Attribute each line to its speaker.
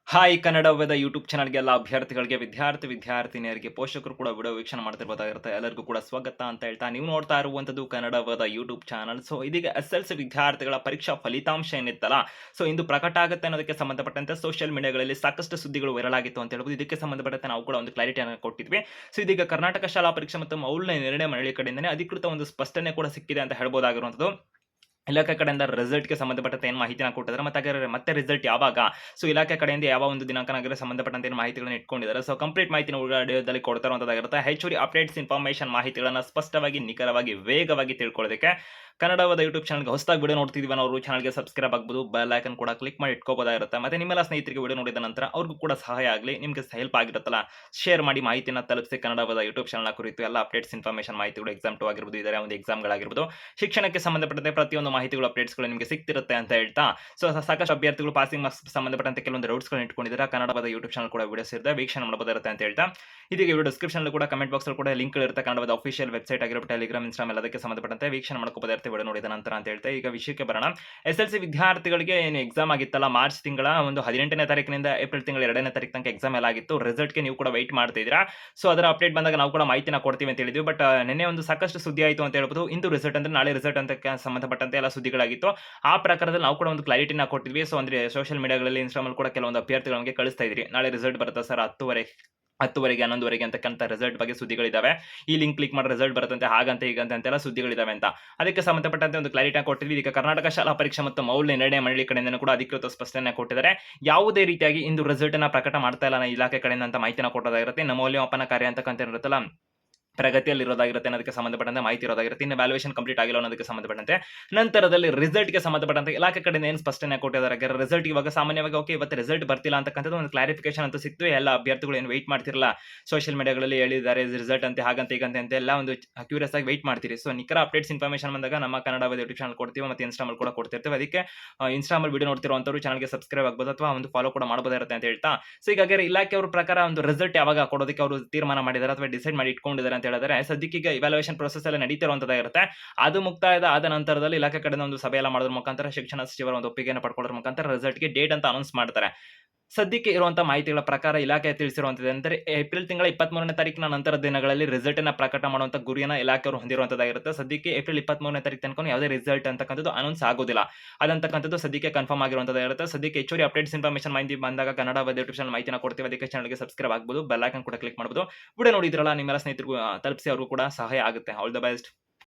Speaker 1: Hi ಕನ್ನಡವದ YouTube ಚಾನಲ್‌ಗೆ ಎಲ್ಲ ಅಭ್ಯರ್ಥಿಗಳಿಗೆ, ವಿದ್ಯಾರ್ಥಿನಿಯರಿಗೆ, ಪೋಷಕರು ಕೂಡ ವಿಡಿಯೋ ವೀಕ್ಷಣೆ ಮಾಡ್ತಿರ್ಬೋದಾಗಿರುತ್ತೆ. ಎಲ್ಲರಿಗೂ ಕೂಡ ಸ್ವಾಗತ ಅಂತ ಹೇಳ್ತಾ, ನೀವು ನೋಡ್ತಾ ಇರುವಂಥದ್ದು ಕನ್ನಡವದ ಯೂಟ್ಯೂಬ್ ಚಾನಲ್. ಸೊ ಇದೀಗ ಎಸ್ಎಲ್ಸಿ ವಿದ್ಯಾರ್ಥಿಗಳ ಪರೀಕ್ಷಾ ಫಲಿತಾಂಶ ಏನಿತ್ತಲ್ಲ, ಸೊ ಇಂದು ಪ್ರಕಟ ಆಗುತ್ತೆ ಅನ್ನೋದಕ್ಕೆ ಸಂಬಂಧಪಟ್ಟಂತೆ ಸೋಷಿಯಲ್ ಮೀಡಿಯಾಗಳಲ್ಲಿ ಸಾಕಷ್ಟು ಸುದ್ದಿಗಳು ವೈರಲ್ ಆಗಿತ್ತು ಅಂತ ಹೇಳ್ಬೋದು. ಇದಕ್ಕೆ ಸಂಬಂಧಪಟ್ಟಂತೆ ನಾವು ಕೂಡ ಒಂದು ಕ್ಲಾರಿಟಿಯನ್ನು ಕೊಟ್ಟಿದ್ವಿ. ಸೊ ಇದೀಗ ಕರ್ನಾಟಕ ಶಾಲಾ ಪರೀಕ್ಷೆ ಮತ್ತು ಮೌಲ್ಯ ನಿರ್ಣಯ ಮಂಡಳಿ ಕಡೆಯಿಂದನೇ ಅಧಿಕೃತ ಒಂದು ಸ್ಪಷ್ಟನೆ ಕೂಡ ಸಿಕ್ಕಿದೆ ಅಂತ ಹೇಳ್ಬೋದಾಗಿರುವಂಥದ್ದು. ಇಲಾಖೆ ಕಡೆಯಿಂದ ರಿಸಲ್ಟ್‌ಗೆ ಸಂಬಂಧಪಟ್ಟಂತೆ ಏನು ಮಾಹಿತಿನ ಕೊಟ್ಟಿದ್ದಾರೆ. ಮತ್ತೆ ಹಾಗಾದ್ರೆ ಮತ್ತೆ ರಿಸಲ್ಟ್ ಯಾವಾಗ? ಸೊ ಇಲಾಖೆ ಕಡೆಯಿಂದ ಯಾವ ಒಂದು ದಿನಾಂಕನಾಗಿದ್ರೆ ಸಂಬಂಧಪಟ್ಟಂತೆ ಏನು ಮಾಹಿತಿಗಳನ್ನ ಇಟ್ಕೊಂಡಿದ್ದಾರೆ. ಸೊ ಕಂಪ್ಲೀಟ್ ಮಾಹಿತಿನ ವಿಡಿಯೋದಲ್ಲಿ ಕೊಡ್ತಾ ಇರುವಂತದ್ದಾಗಿರುತ್ತೆ. ಹೆಚ್ಚುವರಿ ಅಪ್ಡೇಟ್ಸ್, ಇನ್ಫಾರ್ಮೇಷನ್, ಮಾಹಿತಿಗಳನ್ನ ಸ್ಪಷ್ಟವಾಗಿ, ನಿಖರವಾಗಿ, ವೇಗವಾಗಿ ತಿಳ್ಕೊಳ್ಳೋದಕ್ಕೆ ಕನ್ನಡವಾದ ಯೂಟ್ಯೂಬ್ ಚಾನಲ್‌ಗೆ ಹೊಸದಾಗಿ ವಿಡಿಯೋ ನೋಡ್ತಿದೀವಿ ಅನ್ನೋರು ಚಾನಲ್‌ಗೆ ಸಬ್ಸ್ಕ್ರೈಬ್ ಆಗ್ಬೋದು. ಬೆಲ್ ಐಕಾನ್ ಕೂಡ ಕ್ಲಿಕ್ ಮಾಡಿ ಇಟ್ಕೋಬೋದಾಗಿರುತ್ತೆ. ಮತ್ತೆ ನಿಮ್ಮೆಲ್ಲ ಸ್ನೇಹಿತರಿಗೆ ವಿಡಿಯೋ ನೋಡಿದ ನಂತರ ಅವ್ರಿಗೂ ಕೂಡ ಸಹಾಯ ಆಗಲಿ, ನಿಮಗೆ ಹೆಲ್ಪ್ ಆಗಿರುತ್ತಲ್ಲ, ಶೇರ್ ಮಾಡಿ, ಮಾಹಿತಿನ ತಲುಪಿಸಿ. ಕನ್ನಡವಾದ ಯೂಟ್ಯೂಬ್ ಚಾನಲ್‌ನ ಕುರಿತು ಎಲ್ಲ ಅಪ್ಡೇಟ್ಸ್, ಇನ್ಫಾರ್ಮೇಷನ್, ಮಾಹಿತಿಗಳು ಎಕ್ಸಾಮ್ 2 ಆಗಿರ್ಬೋದು, ಇದರ ಒಂದು ಎಕ್ಸಾಮ್‌ಗಳಾಗಿರ್ಬೋದು, ಶಿಕ್ಷಣಕ್ಕೆ ಸಂಬಂಧಪಟ್ಟಂತೆ ಪ್ರತಿಯೊಂದು ಮಾಹಿತಿಗಳು, ಅಪ್ಡೇಟ್ಸ್‌ಗಳು ನಿಮಗೆ ಸಿಗ್ತಿರುತ್ತೆ ಅಂತ ಹೇಳ್ತಾ, ಸೊ ಸಾಕಷ್ಟು ಅಭ್ಯರ್ಥಿಗಳು ಪಾಸಿಂಗ್ ಮಾರ್ಕ್ಸ್ ಸಂಬಂಧಪಟ್ಟಂತೆ ಕೆಲವೊಂದು ಡೌಟ್ಸ್‌ಗಳನ್ನ ಇಟ್ಕೊಂಡಿದ್ದಾರೆ. ಕನ್ನಡವಾದ ಯೂಟ್ಯೂಬ್ ಚಾನಲ್ ಕೂಡ ವಿಡಿಯೋಸ್ ಇರುತ್ತೆ, ವೀಕ್ಷಣೆ ಮಾಡಬಹುದಿರುತ್ತೆ ಅಂತ ಹೇಳ್ತಾ, ಇದೀಗ ವಿಡಿಯೋ ಡಿಸ್ಕ್ರಿಪ್ಷನ್ ಕೂಡ ಕಮೆಂಟ್ ಬಾಕ್ಸ್ ಕೂಡ ಲಿಂಕ್ ಇರುತ್ತೆ. ಕನ್ನಡವಾದ ಅಫಿಷಿಯಲ್ ವೆಬ್ಸೈಟ್ ಆಗಿರ್ಬೋದು, ಟೆಲಿಗ್ರಾಮ್, ಇನ್ಸ್ಟಾಗ್ರಾಮ್ ಎಲ್ಲದಕ್ಕೆ ಸಂಬಂಧಪಟ್ಟಂತೆ ವೀಕ್ಷಣೆ ಮಾಡ್ಕೋಬಹುದಿರುತ್ತೆ ವಿಡಿಯೋ ನೋಡಿದ ನಂತರ ಅಂತ ಹೇಳ್ತಾ, ಈಗ ವಿಷಯಕ್ಕೆ ಬರೋಣ. ಎಸ್ಎಲ್ಸಿ ವಿದ್ಯಾರ್ಥಿಗಳಿಗೆ ಏನು ಎಕ್ಸಾಮ್ ಆಗಿತ್ತಲ್ಲ, ಮಾರ್ಚ್ ತಿಂಗಳ ಒಂದು 18ನೇ ತಾರೀಕಿನಿಂದ ಏಪ್ರಿಲ್ ತಿಂಗಳ 2ನೇ ತಾರೀಕು ತನಕ ಎಕ್ಸಾಮ್ ಎಲ್ಲ ಆಗಿತ್ತು. ರಿಸಲ್ಟ್‌ಗೆ ನೀವು ಕೂಡ ವೆಯ್ಟ್ ಮಾಡ್ತಿದ್ದೀರಾ. ಸೊ ಅದರ ಅಪ್ಡೇಟ್ ಬಂದಾಗ ನಾವು ಕೂಡ ಮಾಹಿತಿನ ಕೊಡ್ತೀವಿ ಅಂತ ಹೇಳಿದ್ವಿ. ಬಟ್ ನಿನ್ನೆ ಒಂದು ಸಾಕಷ್ಟು ಸುದ್ದಿ ಆಯಿತು ಅಂತ ಹೇಳ್ಬೋದು. ಇಂದು ರಿಸಲ್ಟ್ ಅಂದ್ರೆ ನಾಳೆ ರಿಸಲ್ಟ್ ಅಂತ ಸಂಬಂಧಪಟ್ಟಂತೆ ಎಲ್ಲ ಸುದ್ದಿಗಳಾಗಿತ್ತು. ಆ ಪ್ರಕಾರದಲ್ಲಿ ನಾವು ಕೂಡ ಒಂದು ಕ್ಲಾರಿಟಿನ ಕೊಟ್ಟಿದ್ವಿ. ಸೊ ಅಂದ್ರೆ ಸೋಷಿಯಲ್ ಮೀಡಿಯಾಗಳಲ್ಲಿ, ಇನ್ಸ್ಟಾಗ್ರಾಮ್ ಕೂಡ ಕೆಲವೊಂದು ಅಭ್ಯರ್ಥಿಗಳು ನಮಗೆ ಕಳಿಸ್ತಾ ಇದ್ರಿ, ನಾಳೆ ರಿಸಲ್ಟ್ ಬರುತ್ತೆ ಸರ್ 10:30ಗೆ 11:00ಗೆ ಅಂತಕ್ಕಂಥ ರಿಸಲ್ಟ್ ಬಗ್ಗೆ ಸುದ್ದಿಗಳಿದ್ದಾವೆ. ಈ ಲಿಂಕ್ ಕ್ಲಿಕ್ ಮಾಡಿ ರಿಸಲ್ಟ್ ಬರುತ್ತಂತೆ, ಹಾಗಂತೆ ಹೀಗಂತೆ ಅಂತೆಲ್ಲ ಸುದ್ದಿಗಳಿದ್ದಾವೆ ಅಂತ. ಅದಕ್ಕೆ ಸಂಬಂಧಪಟ್ಟಂತೆ ಒಂದು ಕ್ಲಾರಿಟಿ ಕೊಟ್ಟಿದ್ವಿ. ಈಗ ಕರ್ನಾಟಕ ಶಾಲಾ ಪರೀಕ್ಷೆ ಮತ್ತು ಮೌಲ್ಯ ನಿರ್ಣಯ ಮಂಡಳಿ ಕಡೆಯಿಂದ ಕೂಡ ಅಧಿಕೃತ ಸ್ಪಷ್ಟನೆ ಕೊಟ್ಟಿದ್ದಾರೆ. ಯಾವುದೇ ರೀತಿಯಾಗಿ ಇಂದು ರಿಸಲ್ಟ್ ಅನ್ನ ಪ್ರಕಟ ಮಾಡ್ತಾ ಇಲ್ಲ ಇಲಾಖೆ ಕಡೆಯಿಂದ ಅಂತ ಮಾಹಿತಿನ ಕೊಟ್ಟೋದಾಗಿರುತ್ತೆ. ಇನ್ನು ಮೌಲ್ಯಮಾಪನ ಕಾರ್ಯ ಅಂತಕ್ಕಂಥ ಇರುತ್ತಲ್ಲ, ಪ್ರಗತಿಯಲ್ಲಿ ಇರೋದಾಗಿರುತ್ತೆ ಅನ್ನೋದಕ್ಕೆ ಸಂಬಂಧಪಟ್ಟಂತೆ ಮಾಹಿತಿ ಇರೋದಾಗಿರುತ್ತೆ. ಇನ್ನು ವ್ಯಾಲ್ಯೂಯೇಷನ್ ಕಂಪ್ಲೀಟ್ ಆಗಿಲ್ಲ ಅನ್ನೋದಕ್ಕೆ ಸಂಬಂಧಪಟ್ಟಂತೆ ನಂತರದಲ್ಲಿ ರಿಸಲ್ಟ್‌ಗೆ ಸಂಬಂಧಪಟ್ಟಂತೆ ಇಲಾಖೆ ಕಡೆಯಿಂದ ಏನು ಸ್ಪಷ್ಟನೆ ಕೊಟ್ಟಿದ್ದಾರೆ. ರಿಸಲ್ಟ್ ಇವಾಗ ಸಾಮಾನ್ಯವಾಗಿ ಓಕೆ ಇವತ್ತು ರಿಸಲ್ಟ್ ಬರ್ತಿಲ್ಲ ಅಂತಕ್ಕಂಥದ್ದು ಒಂದು ಕ್ಲಾರಿಫಿಕೇಶನ್ ಅಂತ ಸಿಕ್ತು. ಎಲ್ಲ ಅಭ್ಯರ್ಥಿಗಳು ಏನು ವೆಯ್ಟ್ ಮಾಡ್ತಿರಲ್ಲ, ಸೋಷಿಯಲ್ ಮೀಡಿಯಾಗಳಲ್ಲಿ ಹೇಳಿದ್ದಾರೆ ರಿಸಲ್ಟ್ ಅಂತೆ, ಹಾಗಂತೆ ಹೀಗಂತೆ ಅಂತ ಎಲ್ಲ ಒಂದು ಕ್ಯೂರಿಯಸ್ ಆಗಿ ವೆಯ್ಟ್ ಮಾಡ್ತೀರಿ. ಸೊ ನಿಖರ ಅಪ್ಡೇಟ್ಸ್, ಇನ್ಫಾರ್ಮೇಷನ್ ಬಂದಾಗ ನಮ್ಮ ಕನ್ನಡವಾದ ಯೂಟ್ಯೂಬ್ ಚಾನಲ್ ಕೊಡ್ತೀವಿ, ಮತ್ತೆ ಇನ್ಸ್ಟಾಗ್ರಾಮ್ ಕೂಡ ಕೊಡ್ತಿರ್ತೀವಿ. ಅದಕ್ಕೆ ಇನ್ಸ್ಟಾಗ್ರಾಮ್ ವಿಡಿಯೋ ನೋಡ್ತಿರುವಂತವರು ಚಾನಲ್‌ಗೆ ಸಬ್ಸ್ಕ್ರೈಬ್ ಆಗ್ಬೋದು ಅಥವಾ ಒಂದು ಫಾಲೋ ಕೂಡ ಮಾಡಬಹುದಿರುತ್ತೆ ಅಂತ ಹೇಳ್ತಾ, ಸೊ ಹೀಗಾಗಿ ಇಲಾಖೆಯವರ ಪ್ರಕಾರ ಒಂದು ರಿಸಲ್ಟ್ ಯಾವಾಗ ಕೊಡೋದಕ್ಕೆ ಅವರು ತೀರ್ಮಾನ ಮಾಡಿದ್ದಾರೆ ಅಥವಾ ಡಿಸೈಡ್ ಮಾಡಿ ಇಟ್ಕೊಂಡಿದ್ದಾರೆ ಅಂತ ಹೇಳಿದ್ರೆ, ಸದ್ಯಕ್ಕೆ ಈಗ ಇವ್ಯಾಲ್ಯೂಯೇಷನ್ ಪ್ರೊಸೆಸ್ ಎಲ್ಲ ನಡೀತಿರುವಂತದ್ದಾಗಿರುತ್ತೆ. ಅದು ಮುಕ್ತಾಯದ ಆದ ನಂತರದಲ್ಲಿ ಇಲಾಖೆ ಕಡೆಯಿಂದ ಒಂದು ಸಭೆ ಎಲ್ಲ ಮಾಡೋದ್ರ ಮುಖಾಂತರ, ಶಿಕ್ಷಣ ಸಚಿವರ ಒಂದು ಒಪ್ಪಿಗೆಯನ್ನು ಪಡ್ಕೊಳ್ಳೋದ್ರ ಮುಖಾಂತರ ರಿಸಲ್ಟ್‌ಗೆ ಡೇಟ್ ಅಂತ ಅನೌನ್ಸ್ ಮಾಡ್ತಾರೆ. ಸದ್ಯಕ್ಕೆ ಇರುವಂತಹ ಮಾಹಿತಿಗಳ ಪ್ರಕಾರ ಇಲಾಖೆ ತಿಳಿಸಿರುವಂತದ್ದು ಅಂದರೆ ಏಪ್ರಿಲ್ ತಿಂಗಳ 23ನೇ ತಾರೀಕಿನ ನಂತರದ ದಿನಗಳಲ್ಲಿ ರಿಸಲ್ಟ್ ಅನ್ನ ಪ್ರಕಟ ಮಾಡುವಂತ ಗುರಿಯನ್ನ ಇಲಾಖೆಯವರು ಹೊಂದಿರುವಂತದ್ದಾಗಿರುತ್ತೆ. ಸದ್ಯಕ್ಕೆ ಏಪ್ರಿಲ್ 23ನೇ ತಾರೀಕು ತನಕ ಯಾವುದೇ ರಿಸಲ್ಟ್ ಅಂತಕ್ಕಂಥದ್ದು ಅನೌನ್ಸ್ ಆಗೋದಿಲ್ಲ. ಅದಂತಕ್ಕಂಥದ್ದು ಸದ್ಯಕ್ಕೆ ಕನ್ಫರ್ಮ್ ಆಗಿರುವಂತದ್ದಾಗಿರುತ್ತೆ. ಸದ್ಯಕ್ಕೆ ಹೆಚ್ಚುವರಿ ಅಪ್ಡೇಟ್ಸ್, ಇನ್ಫಾರ್ಮೇಷನ್, ಮಾಹಿತಿ ಬಂದಾಗ ಕನ್ನಡವಾದ ಯೂಟ್ಯೂಬ್ ಚಾನಲ್ ಮಾಹಿತಿನ ಕೊಡ್ತೀವಿ. ಅದಕ್ಕೆ ಚಾನಲ್‌ಗೆ ಸಬ್ಸ್ಕ್ರೈಬ್ ಆಗಬಹುದು, ಬೆಲ್ ಐಕಾನ್ ಕೂಡ ಕ್ಲಿಕ್ ಮಾಡಬಹುದು. ವಿಡಿಯೋ ನೋಡಿದ್ರಲ್ಲ, ನಿಮ್ಮೆಲ್ಲ ಸ್ನೇಹಿತರಿಗೂ ತಲುಪಿಸಿ, ಅವ್ರಿಗೂ ಕೂಡ ಸಹಾಯ ಆಗುತ್ತೆ. All the best.